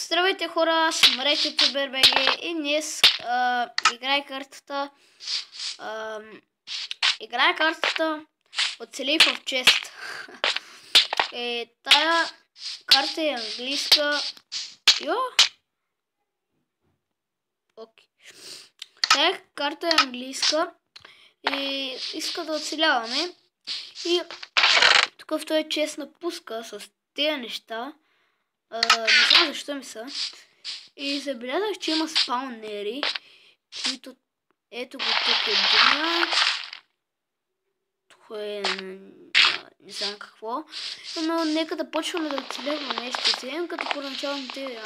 Здравейте хора, аз съм Речо БГ и днес играя картата Оцелей в чест. Тая карта е английска. Тая карта е английска и иска да оцеляваме. И тук в този чест напуска с тези неща. Не знам защо ми са. И забелязах, че има спаунери, които ето го тук един. Тук е не знам какво. Но нека да почваме да оцеляваме. Ще оцеляваме като първоначалните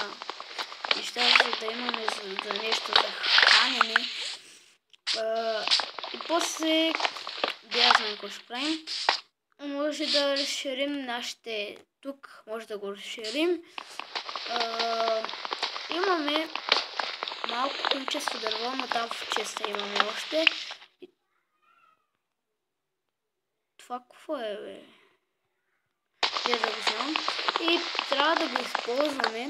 неща, за да имаме за нещо за хранене. И после да знам какво ще правим. Може да разширим нашите... Тук може да го разширим. Имаме малко количество дърво, но там в честа имаме още. И... Това какво е, бе? Не да го знам. И трябва да го използваме.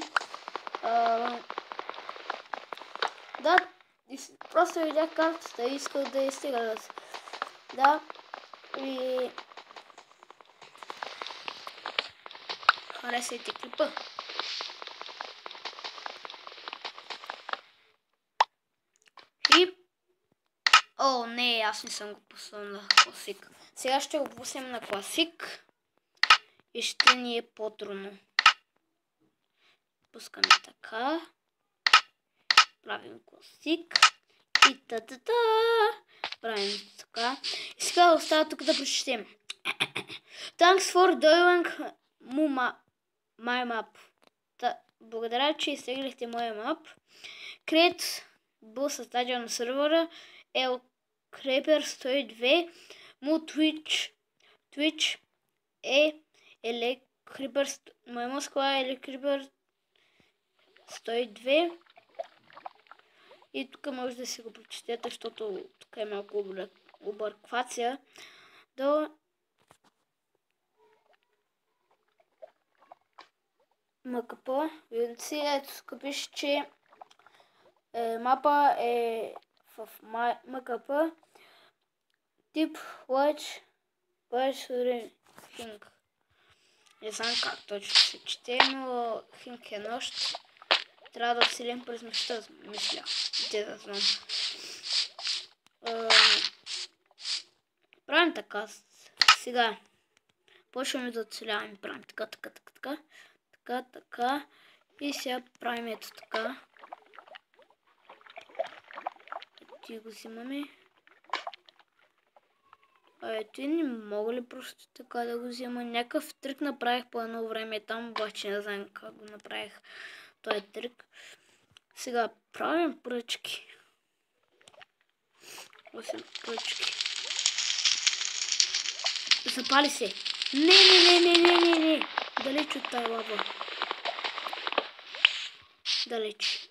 Да, просто видях картата и исках да я стига. Да, и... Харесайте клипа. И... О, не, аз не съм го пуснал на класик. Сега ще го пуснем на класик. И ще ни е по-трудно. Пускаме така. Правим класик. И та-та-та. Правим така. И сега остава тук да прочетем. Thanks for doing my map. Благодаря, че изтеглихте моя мап. Крет был създаден на сервера El Creeper 102. Му Twitch е Creeper. Моя скала е Creeper 102. И тук може да си го прочетете, защото тук е малко обърквация. До МКП. Видите, ето тук пише, че мапа е в МКП. Тип Watch Hink. Не знам как точно се чете, но Хинк е нощ. Трябва да оцелим през нощта, мисля. Те да знам. Правим така. Сега. Почваме да оцеляваме. Правим така. Така. И сега правим ето така. Ти го взимаме. Ето и не мога ли просто така да го взема. Някакъв трик направих по едно време там, обаче не знам как го направих. Той е трик. Сега правим пръчки. 8 пръчки. Запали се. Не. Далеч от тая лава. Далеч.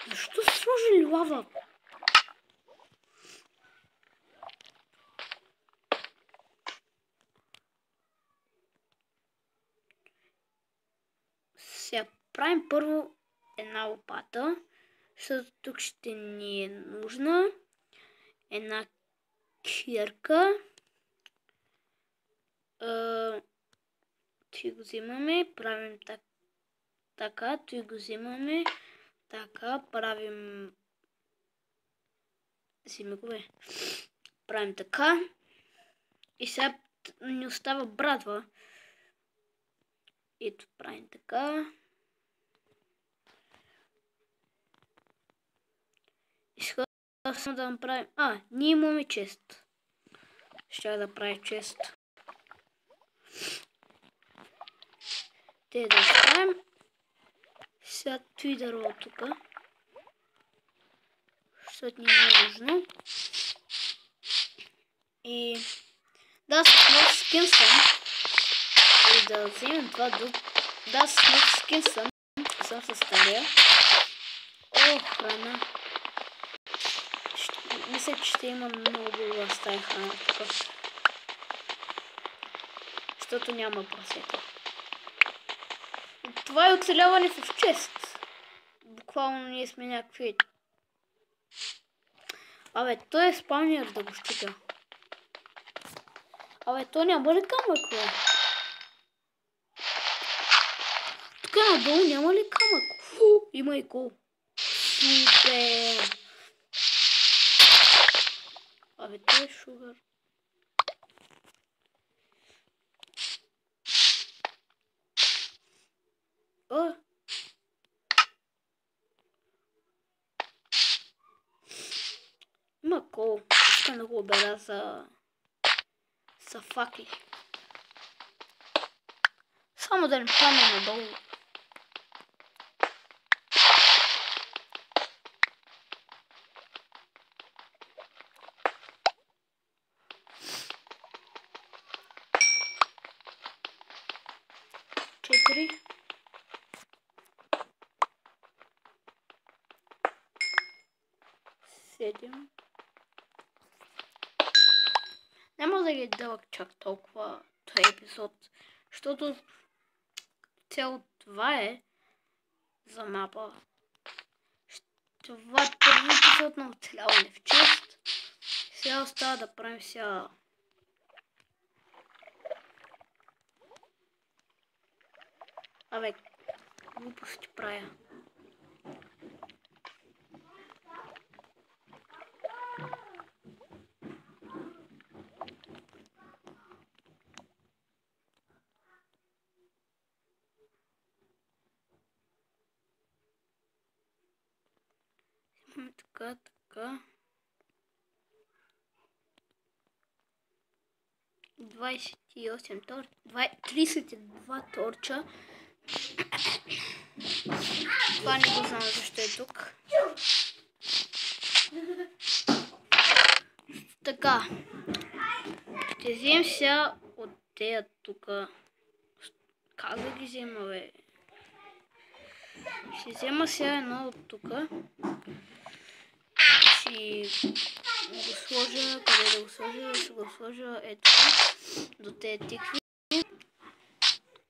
Защо са сложили лава? Сега правим първо една лопата, защото тук ще ни е нужна. Една кирка. Той го взимаме, правим така, той го взимаме, така, правим... Правим така. И сега ни остава брадва. Ето, правим така. Искам да направим... ние имаме чест. Ще да правя чест. Те да оставим. Сега той дърво тук. Защото ни е нужно. И... Да, с нов скин съм. И да вземем това дух. Да, с нов скин съм. Съм със стария. О, храна. Мисля, че ще има много в тази храна тук. Защото няма просека. Това е оцеляване в чест. Буквално ние сме някакви... Абе, той е спавнер да го щупя. Абе, той няма ли камък, бе? Тук надолу няма ли камък? Фу, има и кол. Супер! Абе, той е шугър. О! Има кол. Искам да го обера за факли. Само да не падне надолу. Четири. Седем. Няма да ги дълъг чак толкова този епизод, защото цяло това е за мапа. Това е първи епизод на оцеляване в чест. Сега остава да правим сега... Абе, глупости правя. Така. 28 торча. 32 торча. Това не го знам защо е тук. Така. Ще вземем сега от тея тука. Как да ги взема, бе? Ще взема сега едно от тука. Ще го сложа, къде да го сложа? Ще го сложа ето до тези тикви.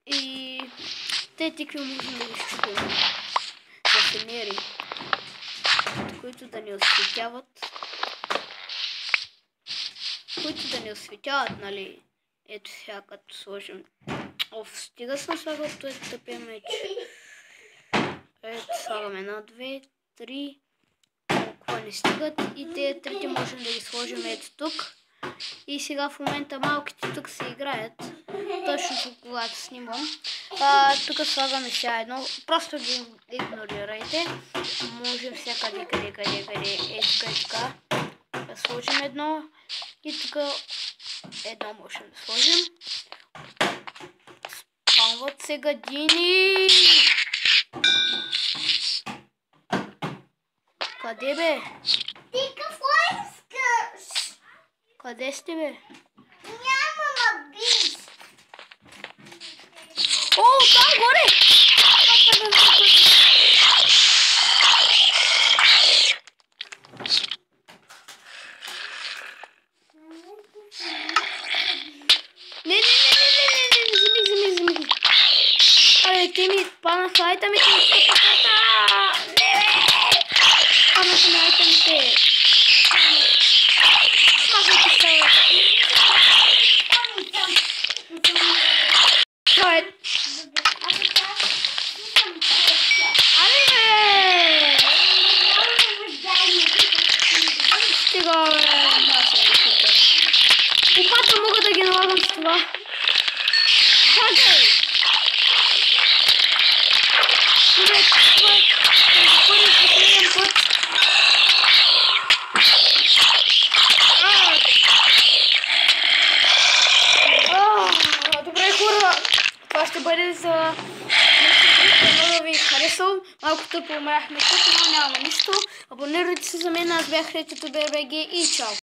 И тези тикви можем да ги щупим за фенери, които да ни осветяват. Нали? Ето сега като сложим. Оф, стига съм слагал този тъпия меч. Ето слагаме 1, 2, 3. Толкова не стигат и тези трите можем да ги сложим ето тук. И сега в момента малките тук се играят. Точно когато снимам. Тук слагаме сега едно. Просто ги игнорирайте. Можем всякъде, къде, ето така. Да сложим едно. И тук едно можем да сложим. Спамват се гадини! Къде, бе? Ти какво искаш? Къде сте, бе? Няма ма биш. О, там горе! Не, вземи. Абе, те ми паднаха айтамите. Паднаха на айтамите. Махайте се. Това е... Ами, бе! Стига, бе! Опата мога да ги налагам с това. Чакай! Добре, това е първи последен път. Добре, хора! Това ще бъде за... Много ви харесал. Малко тъпо умряхме тук, но няма нищо. Абонирайте се за мен, аз бях Ретито ББГ и чао!